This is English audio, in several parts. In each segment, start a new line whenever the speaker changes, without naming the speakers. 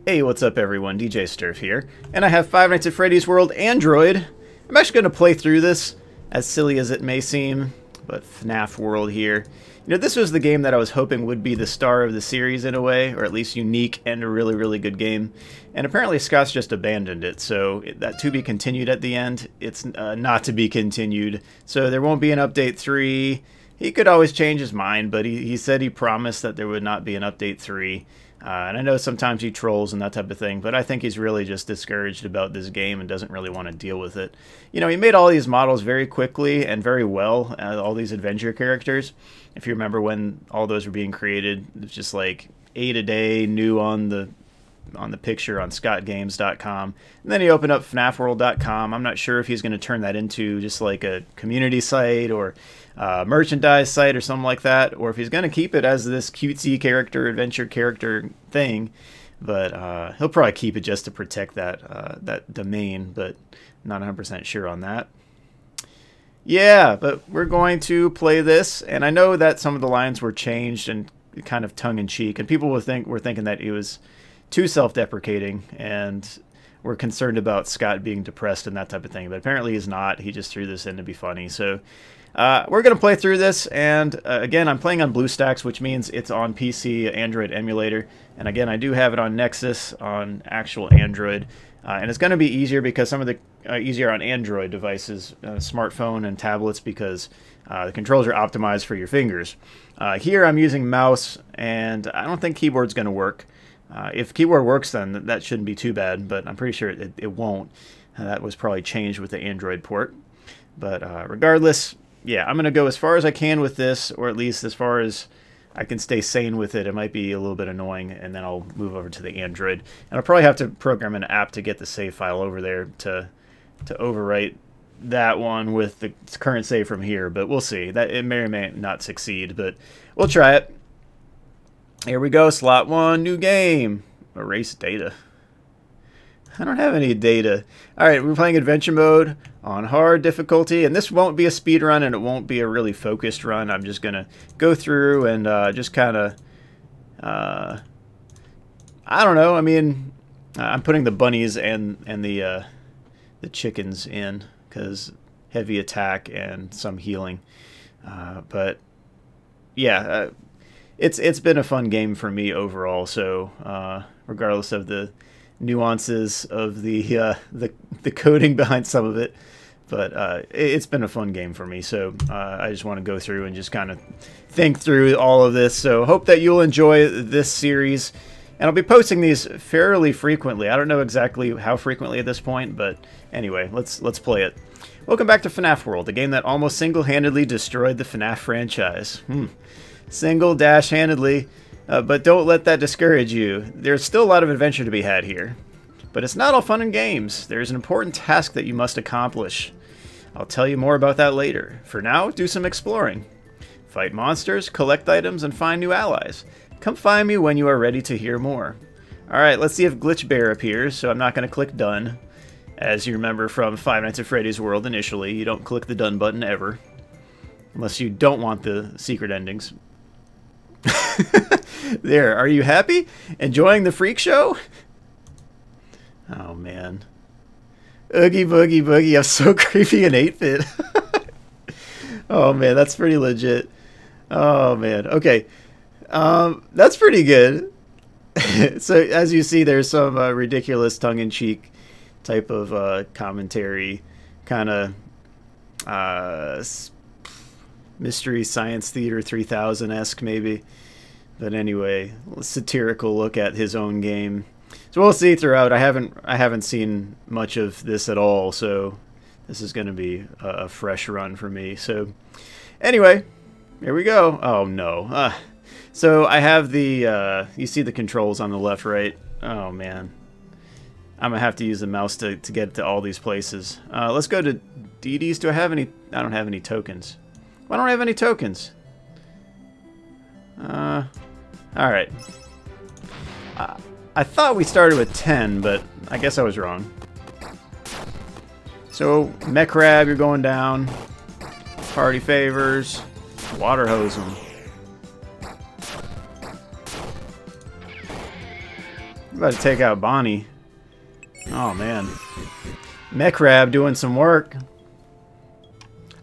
Hey, what's up everyone, DJ Sterf here, and I have Five Nights at Freddy's World Android. I'm actually going to play through this, as silly as it may seem, but FNaF World here. You know, this was the game that I was hoping would be the star of the series in a way, or at least unique and a really, really good game. And apparently Scott's just abandoned it, so that to be continued at the end, it's not to be continued. So there won't be an update 3. He could always change his mind, but he said he promised that there would not be an update 3. And I know sometimes he trolls and that type of thing, but I think he's really just discouraged about this game and doesn't really want to deal with it. You know, he made all these models very quickly and very well, all these adventure characters. If you remember when all those were being created, it was just like 8 a day, new on the picture on scottgames.com. And then he opened up fnafworld.com. I'm not sure if he's going to turn that into just like a community site or merchandise site or something like that, or if he's going to keep it as this cutesy character, adventure character thing. But he'll probably keep it just to protect that domain, but not 100% sure on that. Yeah, but we're going to play this, and I know that some of the lines were changed and kind of tongue-in-cheek, and people were thinking that it was too self-deprecating, and we're concerned about Scott being depressed and that type of thing, but apparently he's not. He just threw this in to be funny. So we're going to play through this, and again, I'm playing on BlueStacks, which means it's on PC, Android emulator, and again, I do have it on Nexus, on actual Android, and it's going to be easier because some of the easier on Android devices, smartphone and tablets, because the controls are optimized for your fingers. Here I'm using mouse, and I don't think keyboard's going to work. If keyboard works, then that shouldn't be too bad, but I'm pretty sure it won't. That was probably changed with the Android port. But regardless, yeah, I'm going to go as far as I can with this, or at least as far as I can stay sane with it. It might be a little bit annoying, and then I'll move over to the Android. And I'll probably have to program an app to get the save file over there to overwrite that one with the current save from here, but we'll see. That it may or may not succeed, but we'll try it. Here we go, slot 1, new game. Erase data. I don't have any data. Alright, we're playing adventure mode on hard difficulty, and this won't be a speed run, and it won't be a really focused run. I'm just going to go through and just kind of, I don't know, I mean, I'm putting the bunnies and the chickens in, because heavy attack and some healing. But, yeah, it's been a fun game for me overall, so regardless of the nuances of the coding behind some of it, but it's been a fun game for me, so I just want to go through and just kind of think through all of this. So hope that you'll enjoy this series, and I'll be posting these fairly frequently. I don't know exactly how frequently at this point, but anyway, let's play it. Welcome back to FNaF World, a game that almost single-handedly destroyed the FNaF franchise. Single-handedly. But don't let that discourage you. There's still a lot of adventure to be had here. But it's not all fun and games. There's an important task that you must accomplish. I'll tell you more about that later. For now, do some exploring. Fight monsters, collect items, and find new allies. Come find me when you are ready to hear more. Alright, let's see if Glitch Bear appears, so I'm not going to click Done. As you remember from Five Nights at Freddy's World initially, you don't click the Done button ever. Unless you don't want the secret endings. There, are you happy? Enjoying the freak show? Oh man. Oogie boogie boogie, I'm so creepy and 8-bit. Oh man, that's pretty legit. Oh man, okay. That's pretty good. So as you see, there's some ridiculous tongue-in-cheek type of commentary, kind of Mystery Science Theater 3000-esque maybe. But anyway, satirical look at his own game. So we'll see throughout. I haven't seen much of this at all, so this is going to be a fresh run for me. So anyway, here we go. Oh no. So I have the you see the controls on the left, right? Oh man. I'm going to have to use the mouse to get to all these places. Let's go to DDs. Do I have any? I don't have any tokens. Why don't I have any tokens? Alright. I thought we started with 10, but I guess I was wrong. So, Mech Crab, you're going down. Party favors. Water hose them. I'm about to take out Bonnie. Oh man. Mechrab doing some work.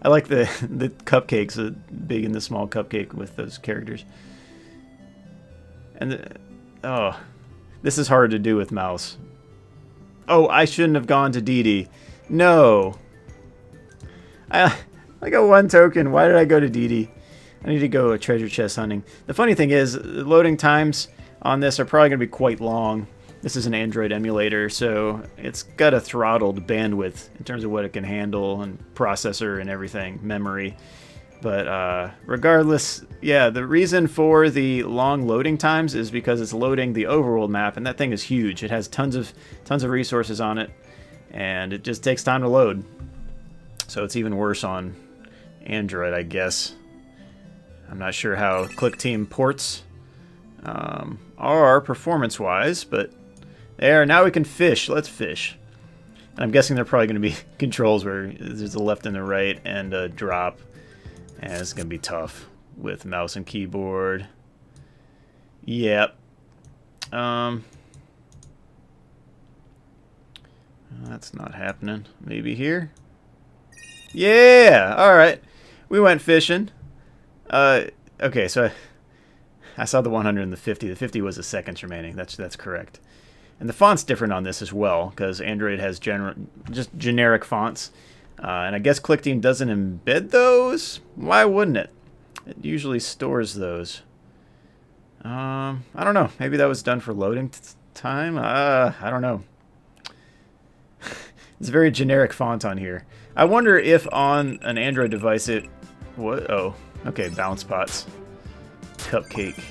I like the cupcakes, the big and the small cupcake with those characters. And oh, this is hard to do with mouse. Oh, I shouldn't have gone to DD. No. I got 1 token. Why did I go to DD? I need to go treasure chest hunting. The funny thing is, the loading times on this are probably going to be quite long. This is an Android emulator, so it's got a throttled bandwidth in terms of what it can handle, and processor and everything, memory. But regardless, yeah, the reason for the long loading times is because it's loading the overworld map, and that thing is huge. It has tons of resources on it, and it just takes time to load. So it's even worse on Android, I guess. I'm not sure how ClickTeam ports are performance-wise, but there, now we can fish. Let's fish. And I'm guessing they're probably going to be controls where there's a left and the right and a drop. And it's going to be tough with mouse and keyboard. Yep. That's not happening. Maybe here? Yeah! Alright. We went fishing. Okay, so I saw the 100 and the 50. The 50 was the seconds remaining. That's correct. And the font's different on this as well, because Android has just generic fonts. And I guess ClickTeam doesn't embed those? Why wouldn't it? It usually stores those. I don't know. Maybe that was done for loading time? I don't know. It's a very generic font on here. I wonder if on an Android device it... What? Oh, okay, bounce pots. Cupcake.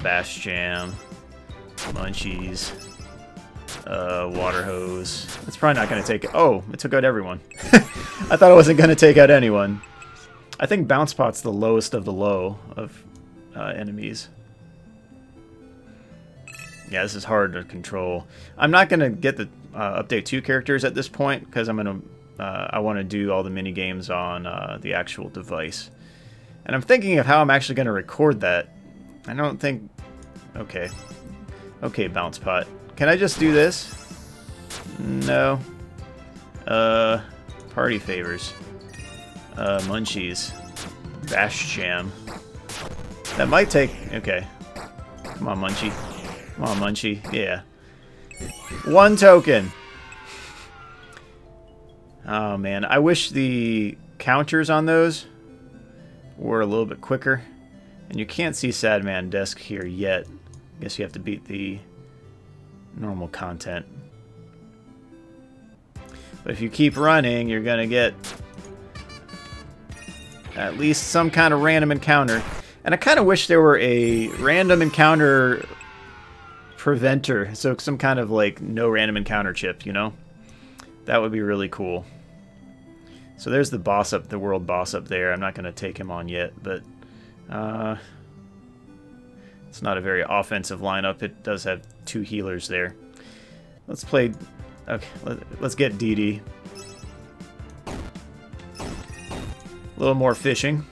Bash Jam. Munchies. Water hose. It's probably not going to take it. Oh, it took out everyone. I thought it wasn't going to take out anyone. I think bounce pot's the lowest of the low of enemies. Yeah, this is hard to control. I'm not going to get the update 2 characters at this point because I'm going to I want to do all the mini games on the actual device. And I'm thinking of how I'm actually going to record that. I don't think... Okay. Okay, bounce pot. Can I just do this? No. Party favors. Munchies. Bash Jam. That might take... Okay. Come on, Munchie. Come on, Munchie. Yeah. 1 token. Oh, man. I wish the counters on those were a little bit quicker. And you can't see Sad Man Desk here yet. I guess you have to beat the normal content. But if you keep running, you're going to get at least some kind of random encounter. And I kind of wish there were a random encounter preventer. So some kind of like no random encounter chip, you know? That would be really cool. So there's the boss up, the world boss up there. I'm not going to take him on yet, but it's not a very offensive lineup. It does have 2 healers there. Let's play... Okay, let's get DD. A little more fishing.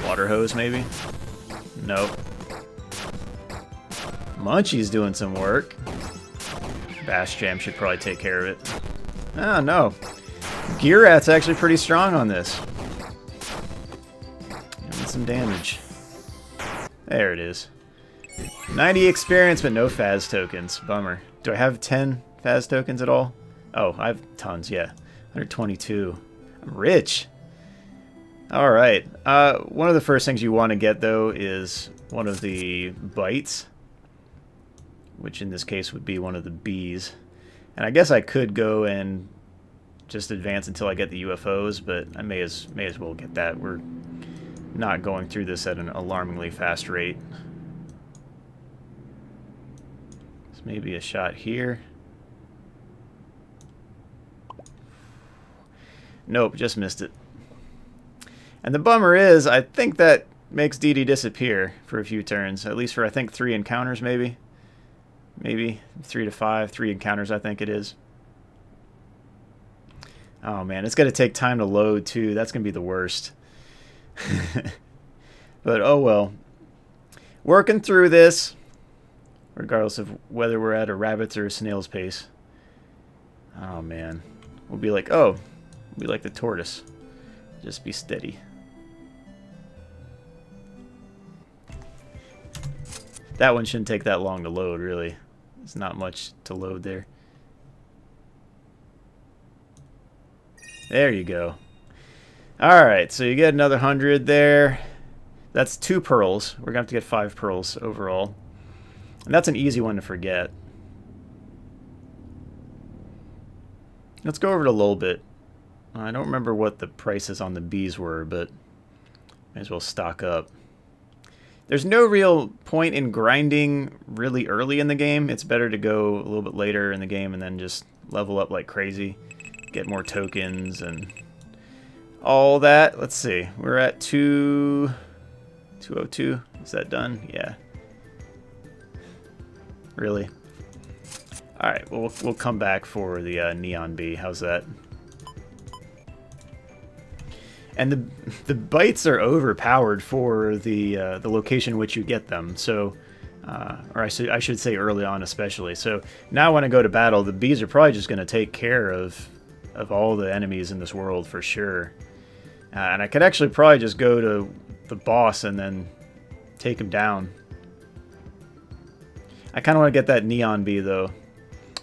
Water hose, maybe? Nope. Munchie's doing some work. Bash Jam should probably take care of it. Oh, no. Gearrat's actually pretty strong on this. Doing some damage. There it is. 90 experience, but no Faz tokens. Bummer. Do I have 10 Faz tokens at all? Oh, I have tons, yeah. 122. I'm rich. Alright. One of the first things you want to get, though, is one of the bites. Which in this case would be one of the bees. And I guess I could go and just advance until I get the UFOs, but I may as well get that. We're not going through this at an alarmingly fast rate. So maybe a shot here. Nope, just missed it. And the bummer is, I think that makes DD disappear for a few turns. At least for, I think, 3 encounters, maybe. Maybe 3 to 5, 3 encounters, I think it is. Oh man, it's going to take time to load too. That's going to be the worst. But oh well. Working through this, regardless of whether we're at a rabbit's or a snail's pace. Oh man, we'll be like, oh, we'll be like the tortoise. Just be steady. That one shouldn't take that long to load, really. There's not much to load there. There you go. Alright, so you get another 100 there. That's 2 pearls. We're going to have to get 5 pearls overall. And that's an easy one to forget. Let's go over it a little bit. I don't remember what the prices on the bees were, but might as well stock up. There's no real point in grinding really early in the game. It's better to go a little bit later in the game and then just level up like crazy. Get more tokens and all that. Let's see. We're at 202. Is that done? Yeah. Really? Alright, well, we'll come back for the neon bee. How's that? And the bites are overpowered for the location in which you get them. So, or I should say early on especially. So now when I go to battle, the bees are probably just going to take care of all the enemies in this world for sure. And I could actually probably just go to the boss and then take him down. I kind of want to get that neon bee though.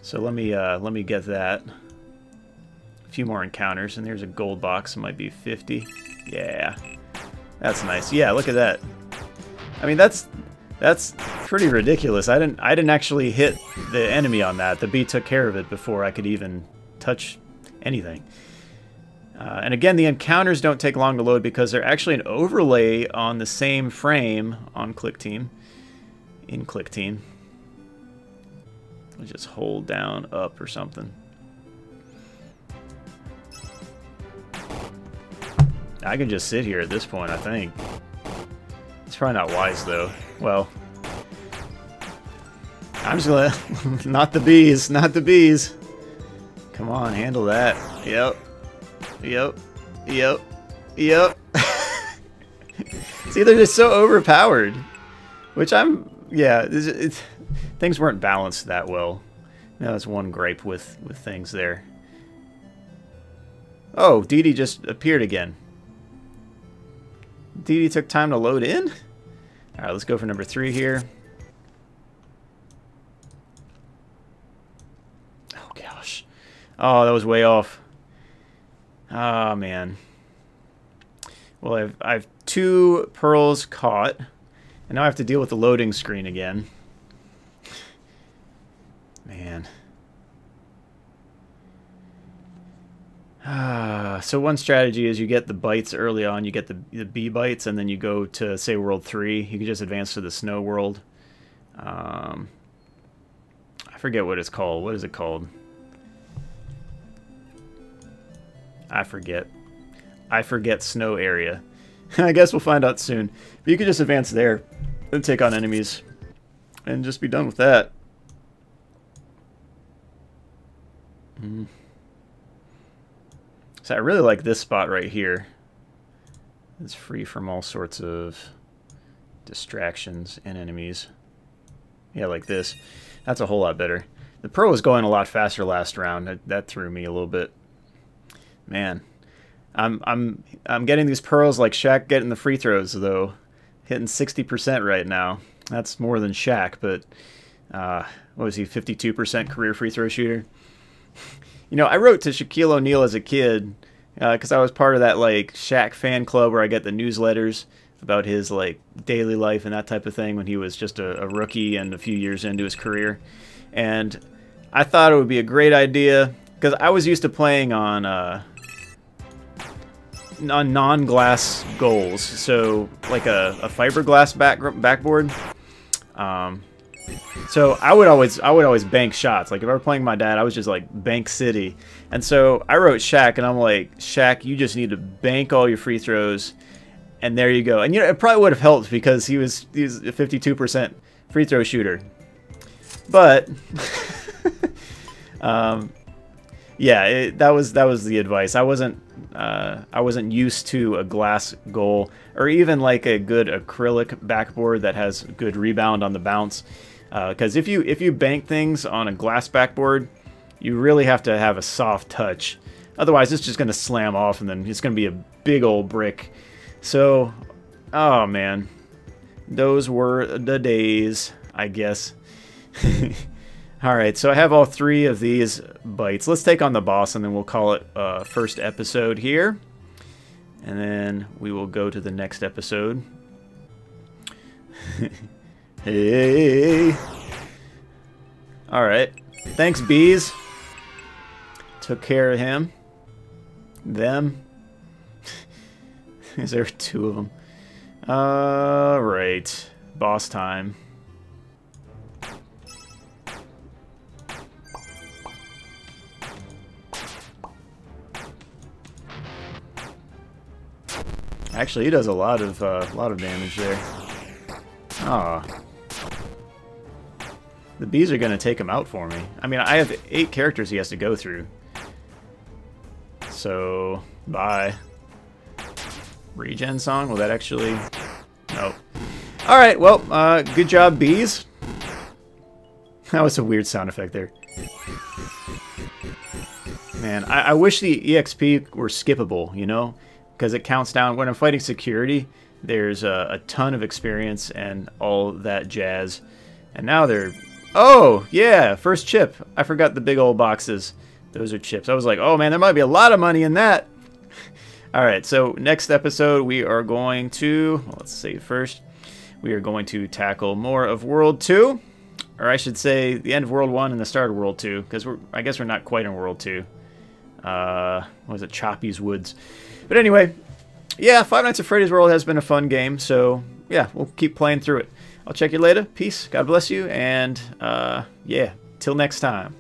So let me get that. A few more encounters, and there's a gold box. It might be 50. Yeah, that's nice. Yeah, look at that. I mean, that's pretty ridiculous. I didn't actually hit the enemy on that. The bee took care of it before I could even touch anything. And again, the encounters don't take long to load because they're actually an overlay on the same frame on Click Team. In Click Team. I'll just hold down up or something. I can just sit here at this point, I think. It's probably not wise, though. Well, I'm just gonna... not the bees, not the bees. Come on, handle that. Yep. Yep. Yep. Yep. See, they're just so overpowered. Which I'm... yeah, things weren't balanced that well. Now that's one gripe with things there. Oh, Dee Dee just appeared again. Dee Dee took time to load in? Alright, let's go for number 3 here. Oh, gosh. Oh, that was way off. Oh, man. Well, I have 2 pearls caught. And now I have to deal with the loading screen again. Man. So one strategy is you get the bites early on, you get the bee bites, and then you go to, say, World 3. You can just advance to the snow world. I forget what it's called. What is it called? I forget. I forget snow area. I guess we'll find out soon. But you can just advance there and take on enemies and just be done with that. So I really like this spot right here. It's free from all sorts of distractions and enemies. Yeah, like this. That's a whole lot better. The pro was going a lot faster last round. That threw me a little bit. Man, I'm getting these pearls like Shaq getting the free throws though. Hitting 60% right now. That's more than Shaq, but what was he? 52% career free throw shooter. You know, I wrote to Shaquille O'Neal as a kid because I was part of that like Shaq fan club where I get the newsletters about his like daily life and that type of thing when he was just a rookie and a few years into his career. And I thought it would be a great idea because I was used to playing on non-glass goals, so like a fiberglass backboard. So I would always bank shots. Like if I were playing my dad, I was just like bank city. And so I wrote Shaq, and I'm like, Shaq, you just need to bank all your free throws, and there you go. And you know, it probably would have helped because he was a 52% free throw shooter. But yeah, that was the advice. I wasn't I wasn't used to a glass goal or even like a good acrylic backboard that has good rebound on the bounce. Because if you bank things on a glass backboard, you really have to have a soft touch. Otherwise, it's just going to slam off, and then it's going to be a big old brick. So, oh man, those were the days, I guess. Alright, so I have all 3 of these bites. Let's take on the boss, and then we'll call it first episode here. And then we will go to the next episode. Hey! Alright. Thanks, bees. Took care of him. Them. Is there 2 of them? Alright. Boss time. Actually, he does a lot of damage there. Ah, the bees are gonna take him out for me. I mean, I have 8 characters he has to go through. So, bye. Regen song? Will that actually? Nope. All right. Well, good job, bees. That was a weird sound effect there. Man, I wish the EXP were skippable, you know? Because it counts down. When I'm fighting security, there's a ton of experience and all that jazz. And now they're... Oh, yeah, first chip. I forgot the big old boxes. Those are chips. I was like, oh man, there might be a lot of money in that. Alright, so next episode we are going to... Let's save first. We are going to tackle more of World 2. Or I should say the end of World 1 and the start of World 2. Because I guess we're not quite in World 2. What was it? Choppy's Woods. But anyway, yeah, Five Nights at Freddy's World has been a fun game, so yeah, we'll keep playing through it. I'll check you later. Peace, God bless you, and yeah, till next time.